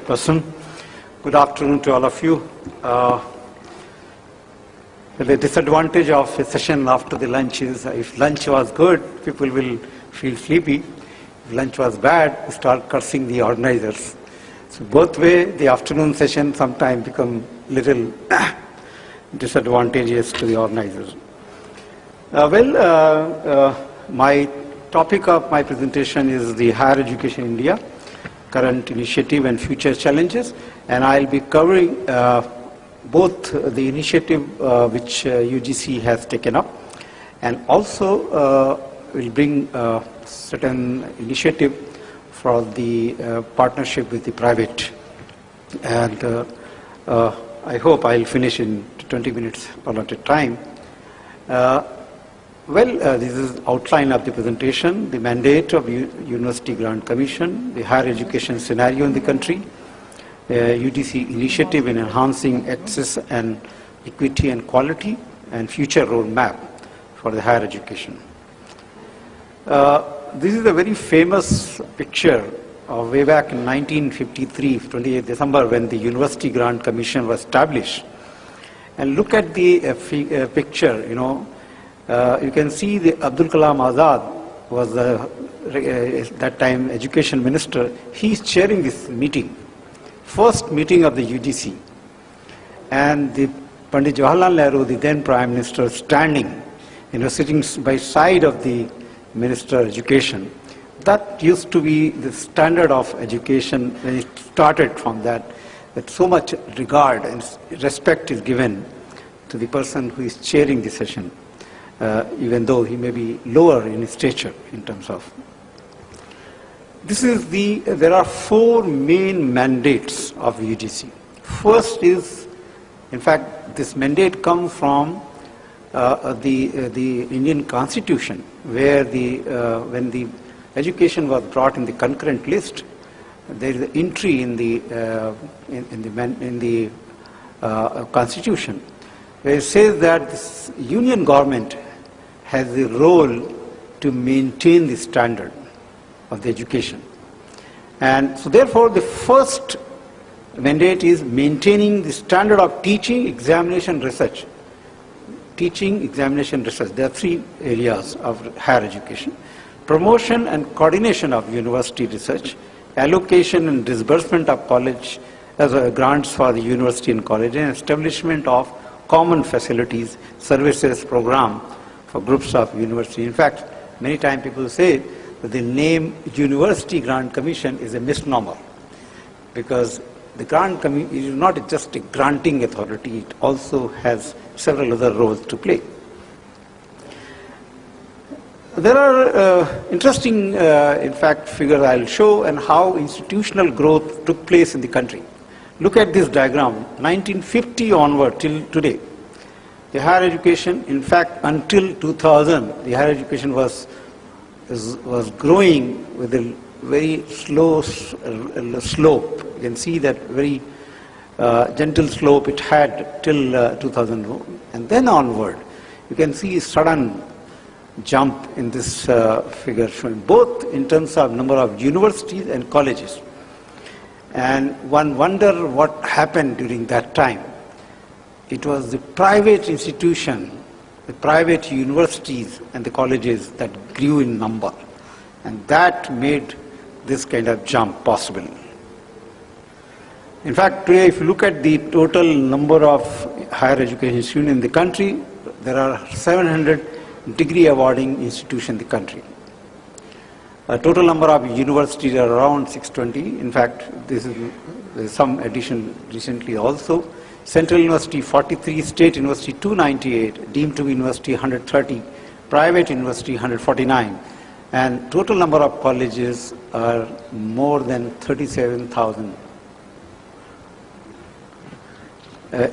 person. Good afternoon to all of you. The disadvantage of a session after the lunch is if lunch was good, people will feel sleepy. If lunch was bad, we start cursing the organizers. So both way, the afternoon session sometimes become little disadvantageous to the organizers. My topic of my presentation is the Higher Education in India, current initiative and future challenges, and I'll be covering both the initiative which UGC has taken up, and also will bring certain initiative for the partnership with the private. And I hope I'll finish in 20 minutes allotted time. This is outline of the presentation, the mandate of University Grant Commission, the higher education scenario in the country, UGC initiative in enhancing access and equity and quality, and future roadmap for the higher education. This is a very famous picture of way back in 1953, 28th December, when the University Grant Commission was established. And look at the picture, you can see the Abdul Kalam Azad was that time education minister. He is chairing this meeting, first meeting of the UGC, and the Pandit Jawaharlal Nehru, the then Prime Minister, standing, sitting by side of the Minister of Education. That used to be the standard of education when it started from that so much regard and respect is given to the person who is chairing the session. Even though he may be lower in stature in terms of. There are four main mandates of UGC. First is, in fact, this mandate comes from the Indian Constitution, where when the education was brought in the concurrent list, there is an entry in the Constitution, where it says that this Union government has a role to maintain the standard of the education. And so therefore the first mandate is maintaining the standard of teaching, examination, research. Teaching, examination, research. There are three areas of higher education. Promotion and coordination of university research, allocation and disbursement of college as grants for the university and college, and establishment of common facilities, services, program for groups of university. In fact, many times people say that the name University Grant Commission is a misnomer, because the Grant Commission is not just a granting authority, it also has several other roles to play. There are interesting, in fact, figures I'll show and how institutional growth took place in the country. Look at this diagram, 1950 onward till today. The higher education, in fact, until 2000, the higher education was growing with a very slow slope. You can see that very gentle slope it had till 2000, and then onward, you can see a sudden jump in this figure, showing both in terms of number of universities and colleges. And one wonder what happened during that time. It was the private institution, the private universities and the colleges that grew in number, and that made this kind of jump possible. In fact, today if you look at the total number of higher education institutions in the country, there are 700 degree awarding institutions in the country. A total number of universities are around 620. In fact, there's some addition recently also. Central University 43, State University 298, deemed to be university 130, private university 149, and total number of colleges are more than 37,000.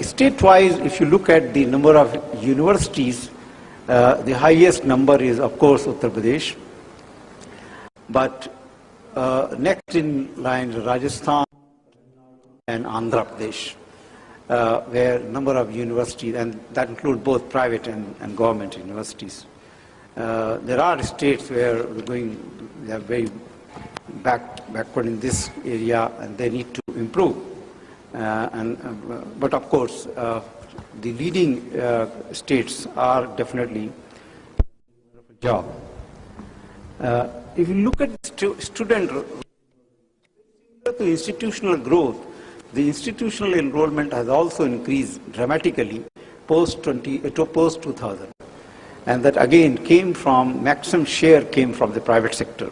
State-wise, if you look at the number of universities, the highest number is, of course, Uttar Pradesh. But next in line is Rajasthan and Andhra Pradesh, where number of universities, and that include both private and government universities. There are states where we have very backward in this area, and they need to improve. But of course, the leading states are definitely a job. If you look at student to institutional growth, the institutional enrollment has also increased dramatically post 2000, and that again maximum share came from the private sector.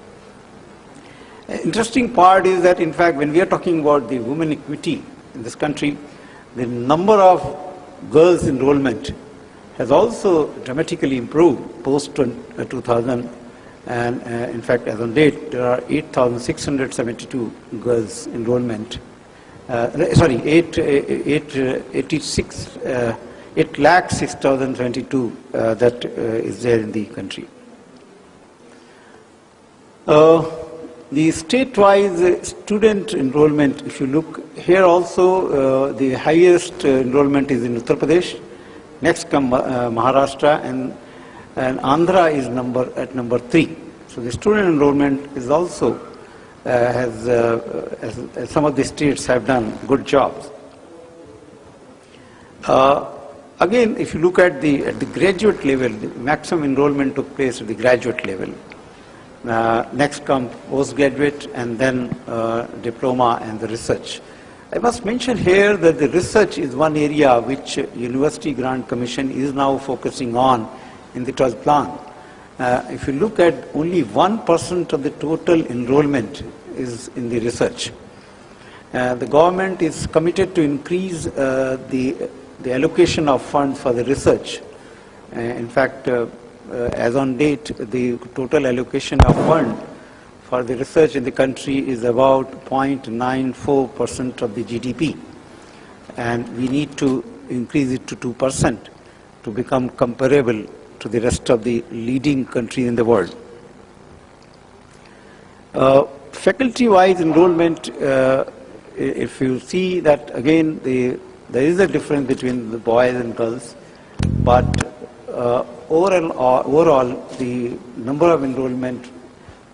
Interesting part is that, in fact, when we are talking about the women equity in this country, the number of girls enrollment has also dramatically improved post 2000, and in fact, as on date, there are 8,672 girls enrollment. 8,06,022 that is there in the country. The state-wise student enrollment, if you look here also, the highest enrollment is in Uttar Pradesh. Next come Maharashtra, and Andhra is at number 3. So the student enrollment is also as some of the states have done good jobs. Again, if you look at the graduate level, the maximum enrollment took place at the graduate level. Next comes postgraduate, and then diploma and the research. I must mention here that the research is one area which University Grant Commission is now focusing on in the 12th plan. If you look at, only 1% of the total enrollment is in the research. The government is committed to increase the allocation of funds for the research. In fact, as on date, the total allocation of fund for the research in the country is about 0.94% of the GDP. And we need to increase it to 2% to become comparable to the rest of the leading countries in the world. Faculty-wise enrollment, if you see that, again, there is a difference between the boys and girls, but overall, the number of enrollment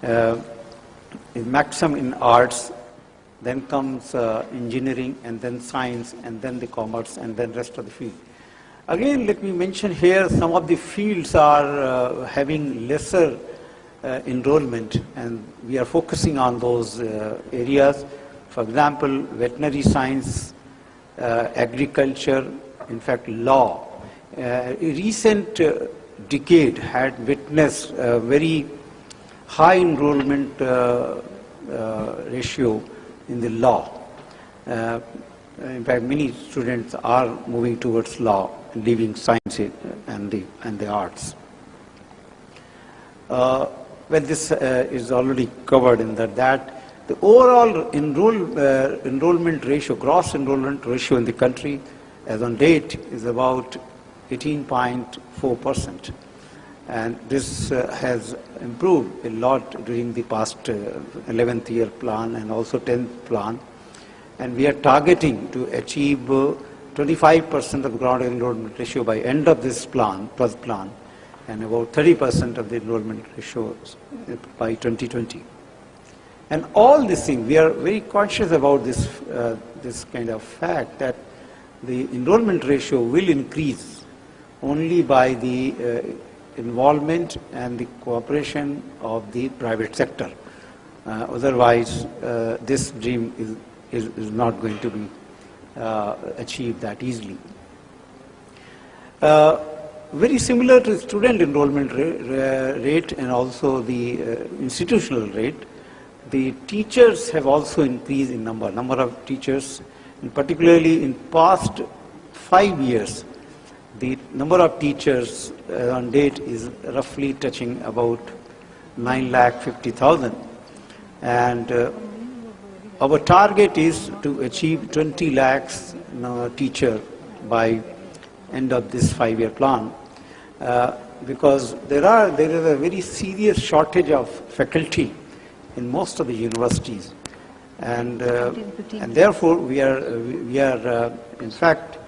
is maximum in arts, then comes engineering, and then science, and then the commerce, and then rest of the field. Again, let me mention here, some of the fields are having lesser enrollment, and we are focusing on those areas. For example, veterinary science, agriculture, in fact, law. A recent decade had witnessed a very high enrollment ratio in the law. In fact, many students are moving towards law, leaving science and the arts. Well, this is already covered in that the overall enrollment ratio, gross enrollment ratio in the country, as on date, is about 18.4%. And this has improved a lot during the past 11th year plan and also 10th plan. And we are targeting to achieve 25% of gross enrollment ratio by end of this plan, 12th plan, and about 30% of the enrollment ratio by 2020. And all these things, we are very conscious about this, this kind of fact that the enrollment ratio will increase only by the involvement and the cooperation of the private sector. Otherwise, this dream is not going to be achieved that easily. Very similar to student enrollment rate and also the institutional rate, the teachers have also increased in number of teachers, and particularly in past 5 years, the number of teachers on date is roughly touching about 950,000, and our target is to achieve 20 lakhs teacher by end of this 5-year plan, because there is a very serious shortage of faculty in most of the universities, and therefore we are in fact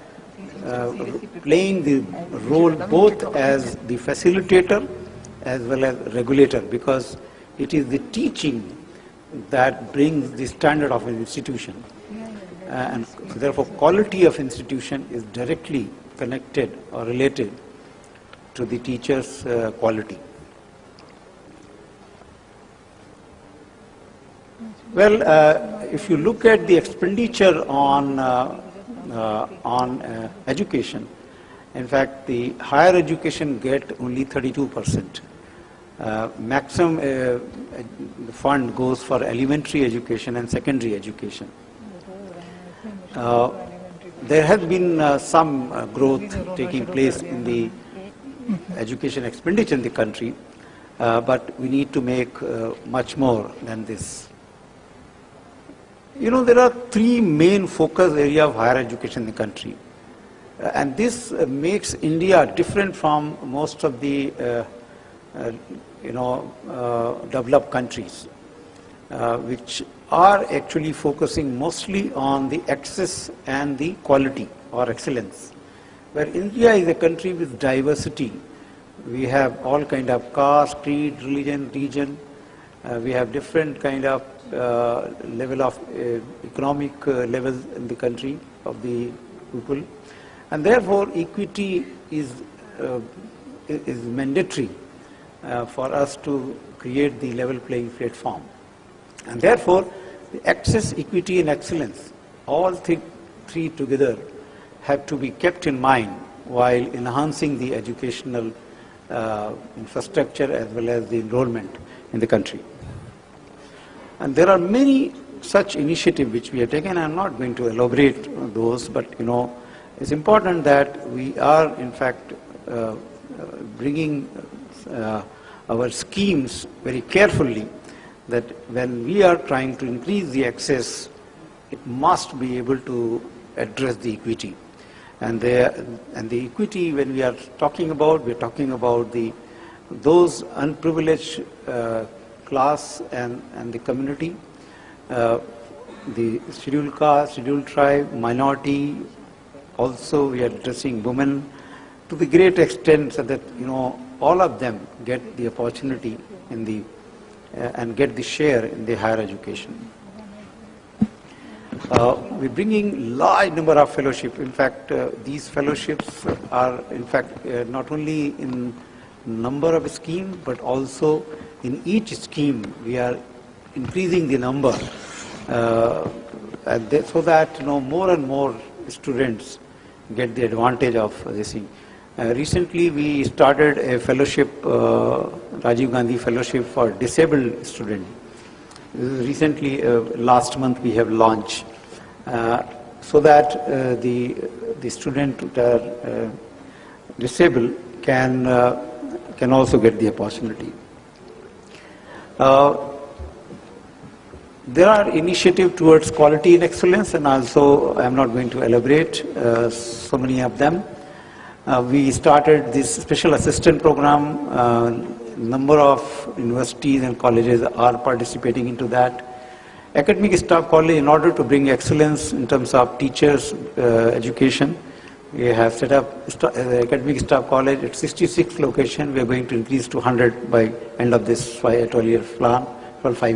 playing the role both as the facilitator as well as regulator, because it is the teaching that brings the standard of an institution. And therefore, quality of institution is directly connected or related to the teacher's quality. Well, if you look at the expenditure on education, in fact, the higher education get only 32%. Maximum fund goes for elementary education and secondary education. There has been some growth taking place in the education expenditure in the country, but we need to make much more than this. You know, there are three main focus areas of higher education in the country. And this makes India different from most of the developed countries, which are actually focusing mostly on the access and the quality or excellence. Where India is a country with diversity. We have all kind of caste, creed, religion, region. We have different kind of level of economic levels in the country of the people. And therefore, equity is mandatory for us to create the level playing platform. And therefore, the access, equity, and excellence, all three together have to be kept in mind while enhancing the educational infrastructure as well as the enrollment in the country. And there are many such initiatives which we have taken. I'm not going to elaborate on those, but it's important that we are in fact bringing our schemes very carefully, that when we are trying to increase the access, it must be able to address the equity. And the equity, when we are talking about, we're talking about those unprivileged class and the community, the scheduled caste, scheduled tribe, minority. Also, we are addressing women to the great extent so that all of them get the opportunity in the and get the share in the higher education. We're bringing large number of fellowships. In fact, these fellowships are in fact not only in number of schemes, but also in each scheme we are increasing the number so that more and more students get the advantage of this thing. Recently we started a fellowship, Rajiv Gandhi Fellowship for disabled students. Recently, last month we have launched so that the students who are disabled can also get the opportunity. There are initiatives towards quality and excellence, and also I am not going to elaborate so many of them. We started this special assistant program. Number of universities and colleges are participating into that. Academic Staff College, in order to bring excellence in terms of teachers' education, we have set up Academic Staff College at 66 locations. We are going to increase to 100 by end of this 5-year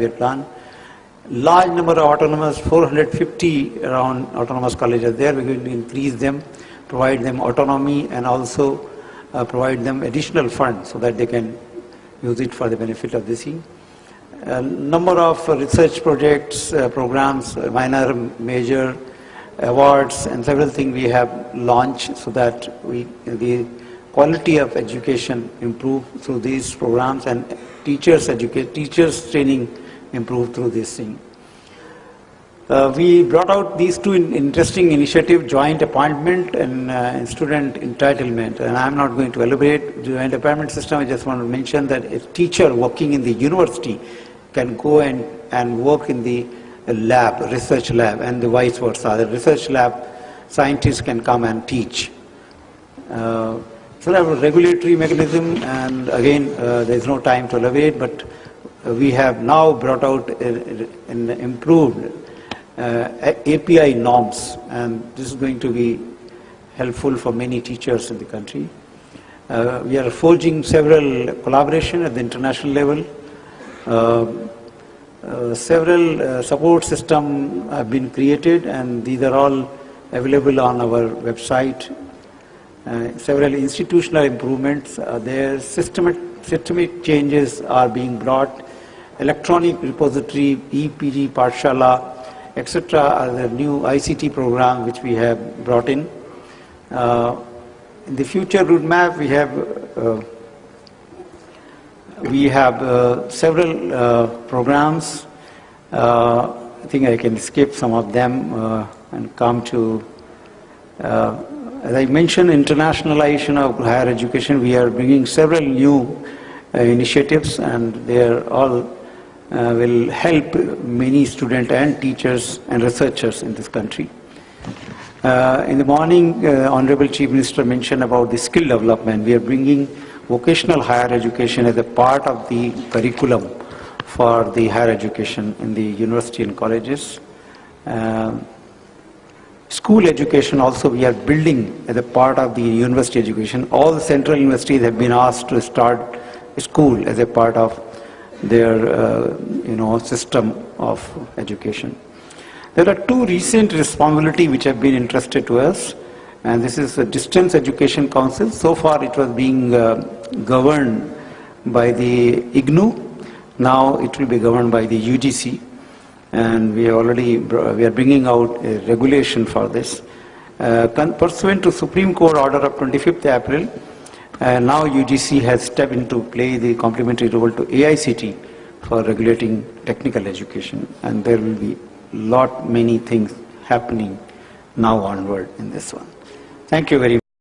plan. Large number of autonomous, 450 around autonomous colleges there. We're going to increase them, provide them autonomy, and also provide them additional funds so that they can use it for the benefit of the scene. Number of research projects, programs, minor, major, awards, and several things we have launched so that the quality of education improve through these programs, and teachers training improve through this thing. We brought out these two interesting initiatives, joint appointment and student entitlement. And I'm not going to elaborate joint appointment system. I just want to mention that a teacher working in the university can go and work in the lab, research lab, and the vice versa. The research lab scientists can come and teach. So we have a regulatory mechanism, and again, there is no time to elaborate, but we have now brought out an improved API norms, and this is going to be helpful for many teachers in the country. We are forging several collaboration at the international level. several support systems have been created, and these are all available on our website. Several institutional improvements are there. Systemic changes are being brought. Electronic repository, EPG, Pathshala, etc. are the new ICT program which we have brought in. In the future roadmap, we have several programs. I think I can skip some of them and come to, as I mentioned, internationalization of higher education. We are bringing several new initiatives, and they are all will help many students and teachers and researchers in this country. In the morning, Honorable Chief Minister mentioned about the skill development. We are bringing vocational higher education as a part of the curriculum for the higher education in the university and colleges. School education also we are building as a part of the university education. All the central universities have been asked to start school as a part of their system of education. There are two recent responsibilities which have been entrusted to us, and this is the Distance Education Council. So far it was being governed by the IGNOU. Now it will be governed by the UGC, and we are bringing out a regulation for this. Pursuant to Supreme Court order of 25th April, now UGC has stepped into play the complementary role to AICT for regulating technical education, and there will be many things happening now onward in this one. Thank you very much.